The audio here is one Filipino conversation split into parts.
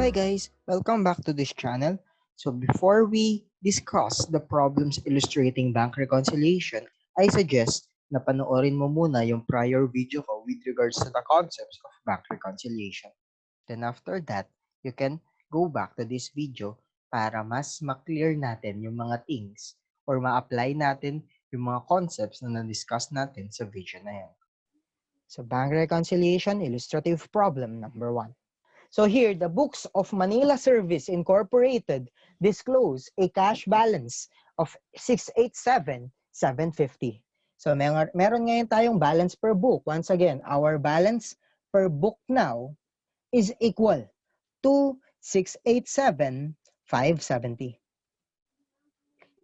Hi guys, welcome back to this channel. So before we discuss the problems illustrating bank reconciliation, I suggest na panoorin mo muna yung prior video ko with regards to the concepts of bank reconciliation. Then after that, you can go back to this video para mas ma-clear natin yung mga things or ma-apply natin yung mga concepts na na-discuss natin sa video na yan. So bank reconciliation illustrative problem number 1. So here, the books of Manila Service Incorporated disclose a cash balance of 687,750. So meron ngayon tayong balance per book. Once again, our balance per book now is equal to 687,570.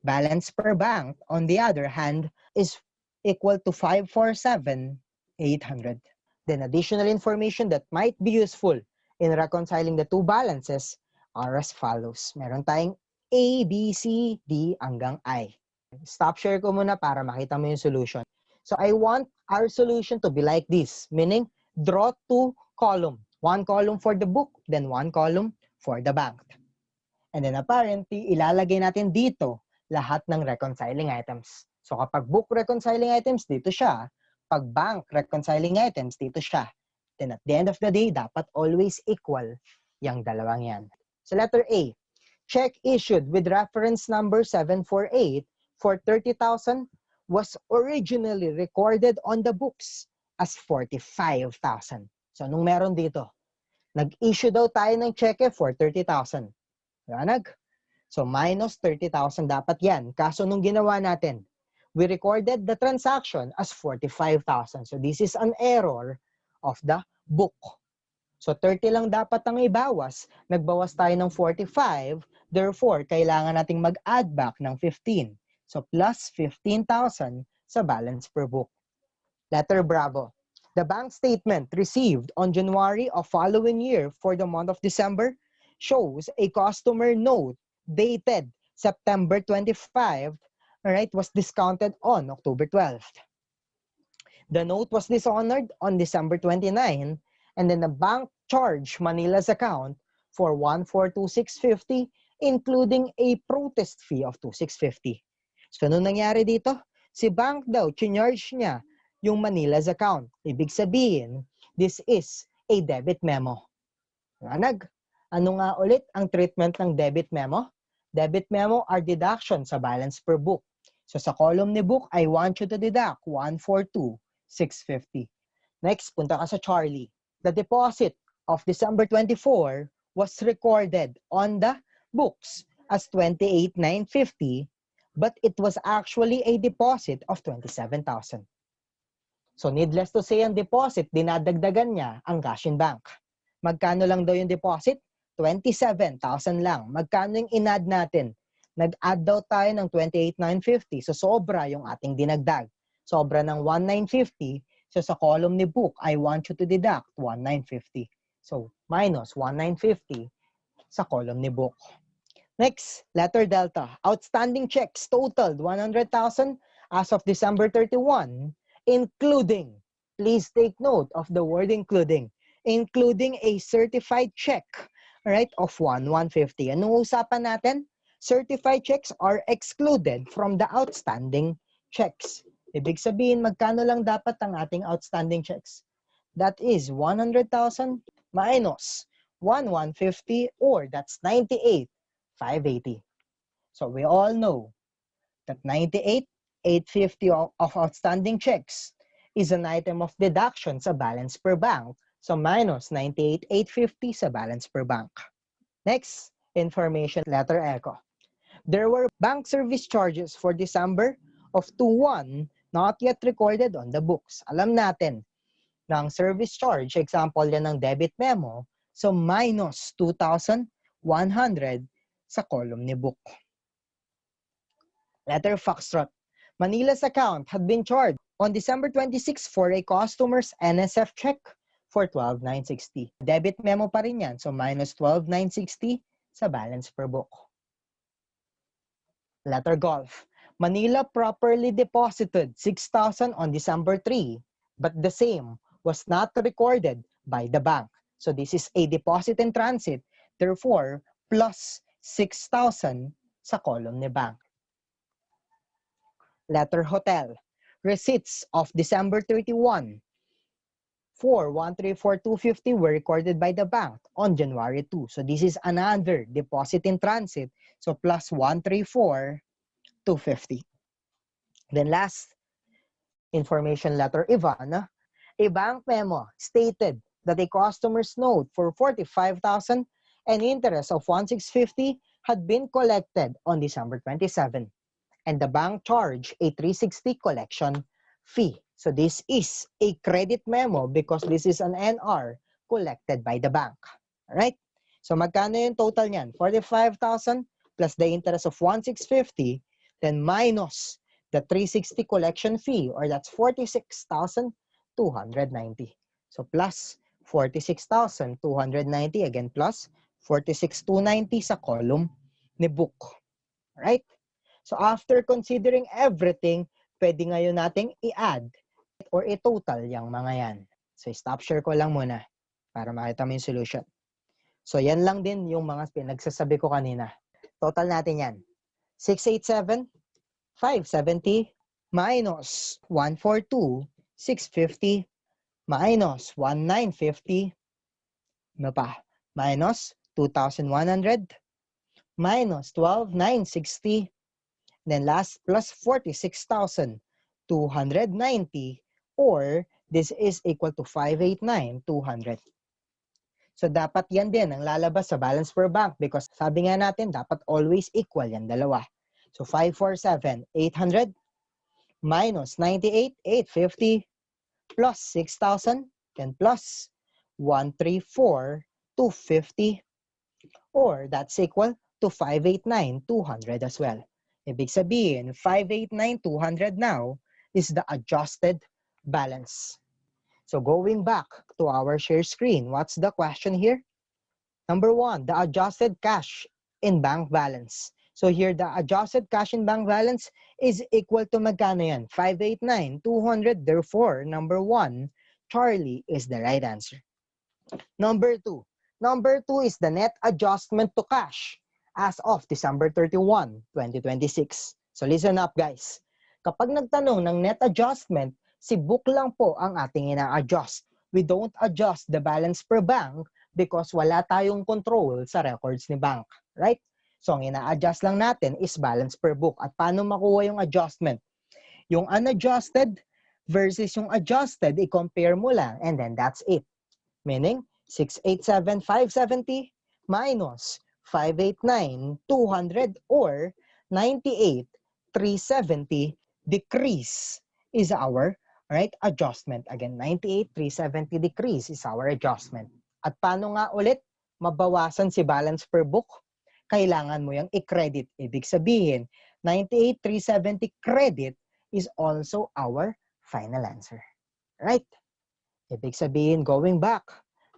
Balance per bank, on the other hand, is equal to 547,800. Then additional information that might be useful in reconciling the two balances are as follows. Meron tayong A, B, C, D hanggang I. Stop share ko muna para makita mo yung solution. So I want our solution to be like this, meaning draw two columns. One column for the book, then one column for the bank. And then apparently, ilalagay natin dito lahat ng reconciling items. So kapag book reconciling items, dito siya. Pag bank reconciling items, dito siya. Then at the end of the day, dapat always equal yung dalawang yan. So letter A, check issued with reference number 748 for 30,000 was originally recorded on the books as 45,000. So nung meron dito, nag-issue daw tayo ng cheque for 30,000. Liwanag? So minus 30,000 dapat yan. Kaso nung ginawa natin, we recorded the transaction as 45,000. So this is an error of the book. So 30 lang dapat ang ibawas. Nagbawas tayo ng 45. Therefore, kailangan nating mag-add back ng 15. So plus 15,000 sa balance per book. Letter Bravo. The bank statement received on January of following year for the month of December shows a customer note dated September 25, right, was discounted on October 12th. The note was dishonored on December 29, and then the bank charged Manila's account for 142,650, including a protest fee of 2,650. So, ano nangyari dito? Si bank daw, charge niya yung Manila's account. Ibig sabihin, this is a debit memo. Lanag, ano nga ulit ang treatment ng debit memo? Debit memo are deduction sa balance per book. So, sa column ni book, I want you to deduct 142,650. Next, punta ka sa Charlie. The deposit of December 24 was recorded on the books as 28,950, but it was actually a deposit of 27,000. So, needless to say, ang deposit, dinadagdagan niya ang cash in bank. Magkano lang daw yung deposit? 27,000 lang. Magkano yung in-add natin? Nag-add daw tayo ng 28,950. So, sobra yung ating dinagdag. Sobra ng 1,950. So, sa column ni book, I want you to deduct 1,950. So, minus 1,950 sa column ni book. Next, letter delta. Outstanding checks totaled 100,000 as of December 31, including, please take note of the word including a certified check, right, of 1,150. Anong usapan natin? Certified checks are excluded from the outstanding checks. Ibig sabihin, magkano lang dapat ang ating outstanding checks? That is 100,000 minus 1,150, or that's 98,580. So we all know that 98,850 of outstanding checks is an item of deduction sa balance per bank. So minus 98,850 sa balance per bank. Next, information letter echo. There were bank service charges for December of 2,1 not yet recorded on the books. Alam natin na ang service charge, example yan ng debit memo, so minus 2,100 sa column ni book. Letter Foxtrot. Manila's account had been charged on December 26 for a customer's NSF check for 12,960. Debit memo pa rin yan, so minus 12,960 sa balance per book. Letter Golf. Manila properly deposited 6,000 on December 3, but the same was not recorded by the bank. So this is a deposit in transit Therefore, plus 6,000 sa column ni bank. Letter hotel. Receipts of December 31 for 134,250 were recorded by the bank on January 2. So this is another deposit in transit. So plus 134,250. Then last information letter, Ivan, a bank memo stated that a customer's note for 45,000 and interest of 1,650 had been collected on December 27, and the bank charged a 360 collection fee. So this is a credit memo because this is an NR collected by the bank. Alright? So magkano yung total niyan? 45,000 plus the interest of 1,650, then minus the 360 collection fee, or that's 46,290. So plus 46,290, again plus 46,290 sa column ni book. Right? So after considering everything, pwede ngayon nating i-add or i-total yung mga yan. So stop share ko lang muna para makita mo yung solution. So yan lang din yung mga pinagsasabi ko kanina. Total natin yan. 687, 570, minus 142, 650, minus 1950, ano pa? Minus 2,100, minus 12,960, then last plus 46,290, or this is equal to 589,200. So dapat yan din ang lalabas sa balance per bank because sabi nga natin dapat always equal yan dalawa. So 547,800 minus 98,850 plus 6,000 then plus 134,250, or that's equal to 589,200 as well. Ibig sabihin, 589,200 now is the adjusted balance. So going back to our share screen, what's the question here? Number 1, the adjusted cash in bank balance. So here, the adjusted cash in bank balance is equal to magkano yan? 589,200. Therefore, number 1, Charlie is the right answer. Number 2. Number 2 is the net adjustment to cash as of December 31, 2026. So listen up guys. Kapag nagtanong ng net adjustment, si book lang po ang ating ina-adjust. We don't adjust the balance per bank because wala tayong control sa records ni bank. Right? So ang ina-adjust lang natin is balance per book. At paano makuha yung adjustment? Yung unadjusted versus yung adjusted, i-compare mo lang and then that's it. Meaning, 687,570 minus 589,200 or 98,370 decrease is our adjustment. Again, 98,370 decrease is our adjustment. At paano nga ulit mabawasan si balance per book? Kailangan mo yung i-credit. Ibig sabihin, 98,370 credit is also our final answer. Right? Ibig sabihin, going back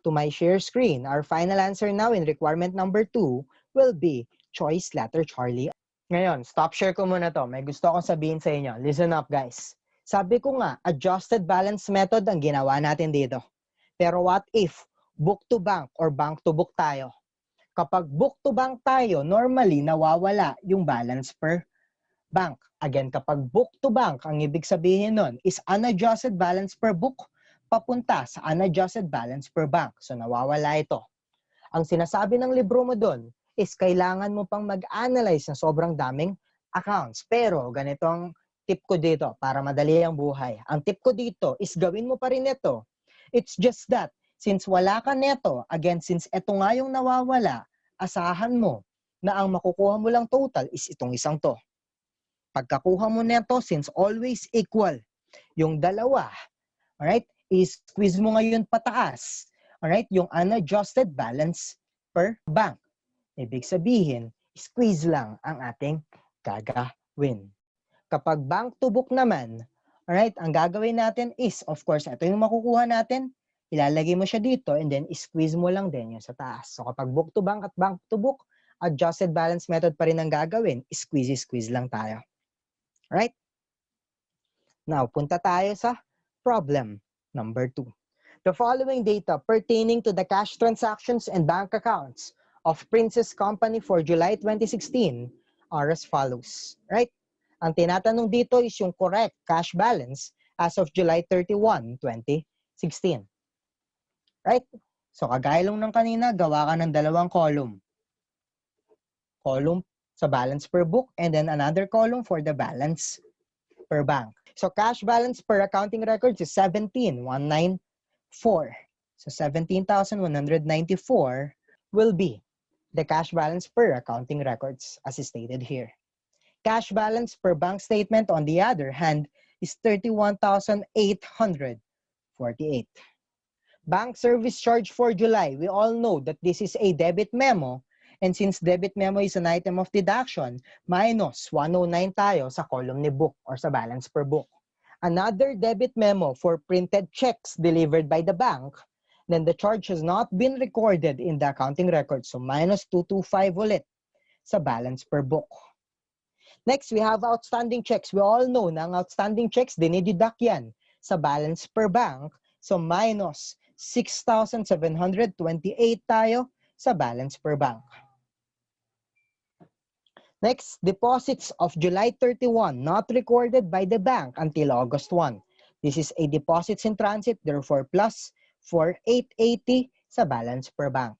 to my share screen, our final answer now in requirement number 2 will be choice letter Charlie. Ngayon, stop share ko muna to. May gusto akong sabihin sa inyo. Listen up, guys. Sabi ko nga, adjusted balance method ang ginawa natin dito. Pero what if book to bank or bank to book tayo? Kapag book to bank tayo, normally nawawala yung balance per bank. Again, kapag book to bank, ang ibig sabihin nun is unadjusted balance per book papunta sa unadjusted balance per bank. So nawawala ito. Ang sinasabi ng libro mo dun is kailangan mo pang mag-analyze ng sobrang daming accounts. Pero ganito ang tip ko dito para madali ang buhay. Ang tip ko dito is gawin mo pa rin ito. It's just that since wala ka neto, again, since ito nga yung nawawala, asahan mo na ang makukuha mo lang total is itong isang to. Pagkakuha mo neto, since always equal, yung dalawa, alright, i-squeeze mo ngayon pataas, alright, yung unadjusted balance per bank. Ibig sabihin, squeeze lang ang ating gagawin. Kapag bank to book naman, alright, ang gagawin natin is, of course, ito yung makukuha natin, ilalagay mo siya dito and then squeeze mo lang din yung sa taas. So kapag book to bank at bank to book, adjusted balance method pa rin ang gagawin, squeeze lang tayo. Alright? Now, punta tayo sa problem number 2. The following data pertaining to the cash transactions and bank accounts of Princess Company for July 2016 are as follows, right? Ang tinatanong dito is yung correct cash balance as of July 31, 2016. Right? So, kagaya lang ng kanina, gawa ka ng dalawang column. Column sa balance per book and then another column for the balance per bank. So, cash balance per accounting records is 17,194. So, 17,194 will be the cash balance per accounting records as stated here. Cash balance per bank statement, on the other hand, is 31,848. Bank service charge for July, we all know that this is a debit memo, and since debit memo is an item of deduction, minus 109 tayo sa column ni book or sa balance per book. Another debit memo for printed checks delivered by the bank, then the charge has not been recorded in the accounting record, so minus 225 ulit sa balance per book. Next, we have outstanding checks. We all know na ang outstanding checks, dinideduct yan sa balance per bank. So, minus 6,728 tayo sa balance per bank. Next, deposits of July 31 not recorded by the bank until August 1. This is a deposits in transit, therefore plus 4,880 sa balance per bank.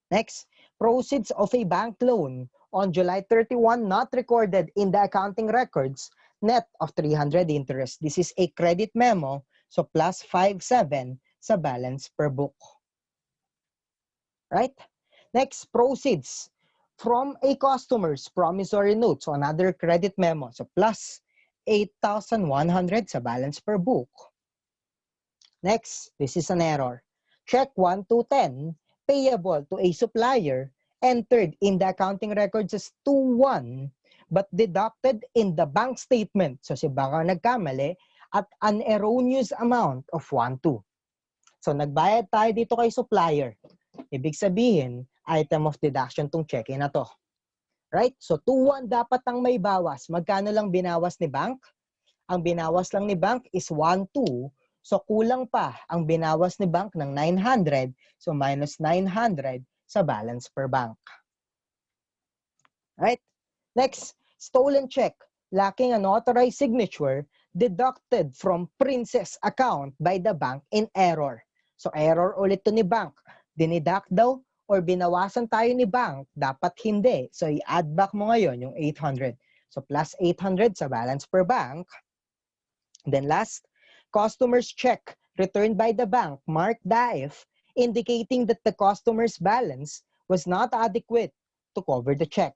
Next, proceeds of a bank loan on July 31 not recorded in the accounting records, net of 300 interest. This is a credit memo, so plus 5,700 sa balance per book. Right? Next, proceeds from a customer's promissory note, so another credit memo, so plus 8,100 sa balance per book. Next, this is an error. Check 1 to 10, payable to a supplier, entered in the accounting records as 2-1, but deducted in the bank statement. So, si baka nagkamali at an erroneous amount of 1-2. So, nagbayad tayo dito kay supplier. Ibig sabihin, item of deduction tong check na to. Right? So, 2-1 dapat ang may bawas. Magkano lang binawas ni bank? Ang binawas lang ni bank is 1-2. So, kulang pa ang binawas ni bank ng 900. So, minus 900 sa balance per bank. Right? Next, stolen check lacking an authorized signature deducted from Princess account by the bank in error. So, error ulit to ni bank. Diniduct daw or binawasan tayo ni bank, dapat hindi. So, i-add back mo ngayon yung 800. So, plus 800 sa balance per bank. Then last, customer's check returned by the bank marked DAIF, indicating that the customer's balance was not adequate to cover the check.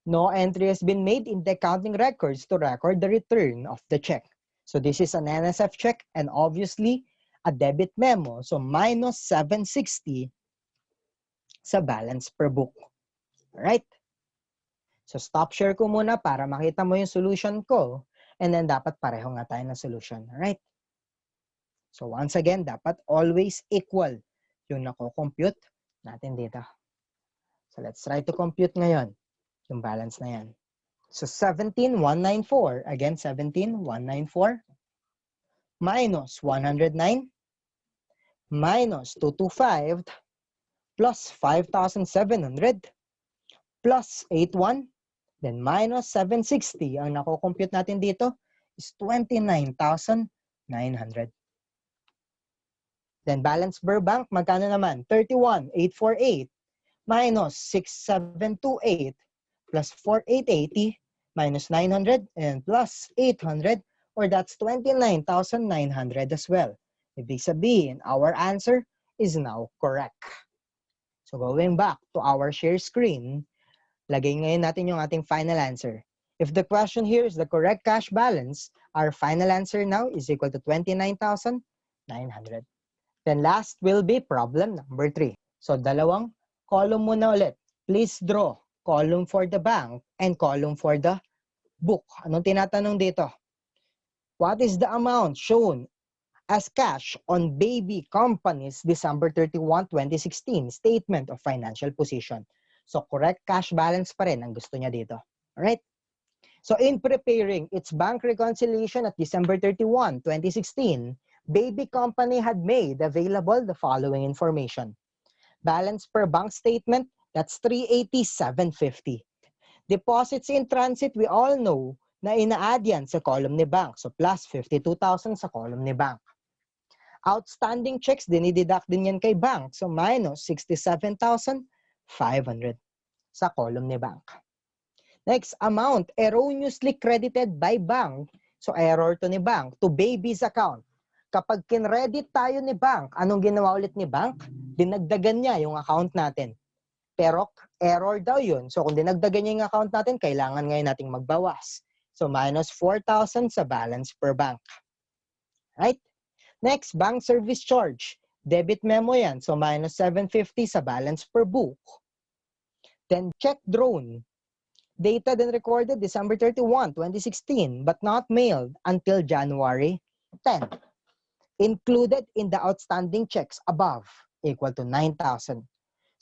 No entry has been made in the accounting records to record the return of the check. So this is an NSF check and obviously a debit memo. So minus 760 sa balance per book. Alright? So stop share ko muna para makita mo yung solution ko. And then dapat pareho nga tayo ng solution. Alright? So once again, dapat always equal yung nako-compute natin dito. So let's try to compute ngayon yung balance na yan. So 17,194, again 17,194 minus 109 minus 225 plus 5,700 plus 81, then minus 760. Ang nako-compute natin dito is 29,900. Then balance per bank, magkano naman? 31,848 minus 6,728 plus 4,880 minus 900 and plus 800, or that's 29,900 as well. Ibig sabihin, our answer is now correct. So going back to our share screen, lagay ngayon natin yung ating final answer. If the question here is the correct cash balance, our final answer now is equal to 29,900. Then last will be problem number 3. So dalawang column muna ulit. Please draw column for the bank and column for the book. Anong tinatanong dito? What is the amount shown as cash on baby company's December 31, 2016 statement of financial position? So correct cash balance pa rin ang gusto niya dito. Alright? So in preparing its bank reconciliation at December 31, 2016, baby company had made available the following information. Balance per bank statement, that's 380,750. Deposits in transit, we all know na ina-add yan sa column ni bank. So plus 52,000 sa column ni bank. Outstanding checks, dinideduct din yan kay bank. So minus 67,500 sa column ni bank. Next, amount erroneously credited by bank. So error to ni bank to baby's account. Kapag kinredit tayo ni bank, anong ginawa ulit ni bank? Dinagdagan niya yung account natin. Pero error daw yun. So kung dinagdagan niya yung account natin, kailangan ngayon nating magbawas. So minus 4,000 sa balance per bank. Right? Next, bank service charge. Debit memo yan. So minus 750 sa balance per book. Then check drone. Dated and recorded December 31, 2016, but not mailed until January 10. Included in the outstanding checks above, equal to 9,000.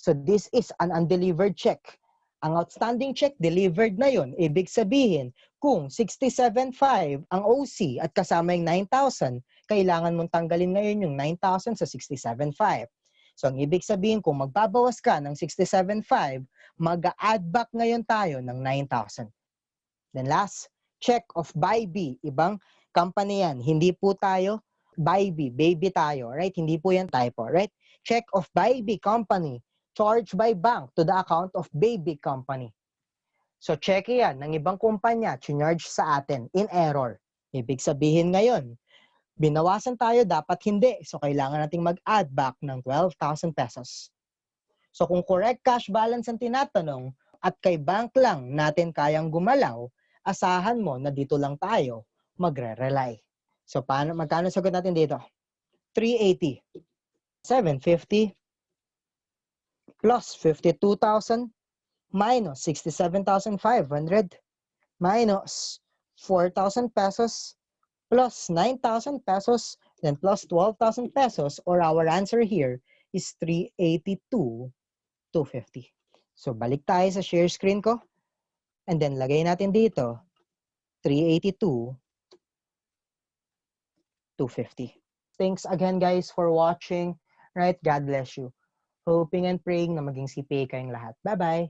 So this is an undelivered check. Ang outstanding check, delivered na yon. Ibig sabihin, kung 67,500 ang OC at kasama yung 9,000, kailangan mong tanggalin ngayon yung 9,000 sa 67,500. So ang ibig sabihin, kung magbabawas ka ng 67,500, mag-add back ngayon tayo ng 9,000. Then last, check of by B. Ibang company yan. Hindi po tayo by B. Baby tayo. Right? Hindi po yan typo. Right? Check of by B company. Charged by bank to the account of baby company. So check yan ng ibang kumpanya. Charge sa atin in error. Ibig sabihin ngayon, binawasan tayo, dapat hindi. So kailangan nating mag-add back ng 12,000 pesos. So kung correct cash balance ang tinatanong at kay bank lang natin kayang gumalaw, asahan mo na dito lang tayo magre-rely. So magkano sagot natin dito? 380. 750 plus 52,000 minus 67,500 minus 4,000 pesos plus 9,000 pesos then plus 12,000 pesos, or our answer here is 382,250. So balik tayo sa share screen ko and then lagay natin dito 382,250. Thanks again guys for watching. Right? God bless you. Hoping and praying na maging CPA kayong lahat. Bye-bye!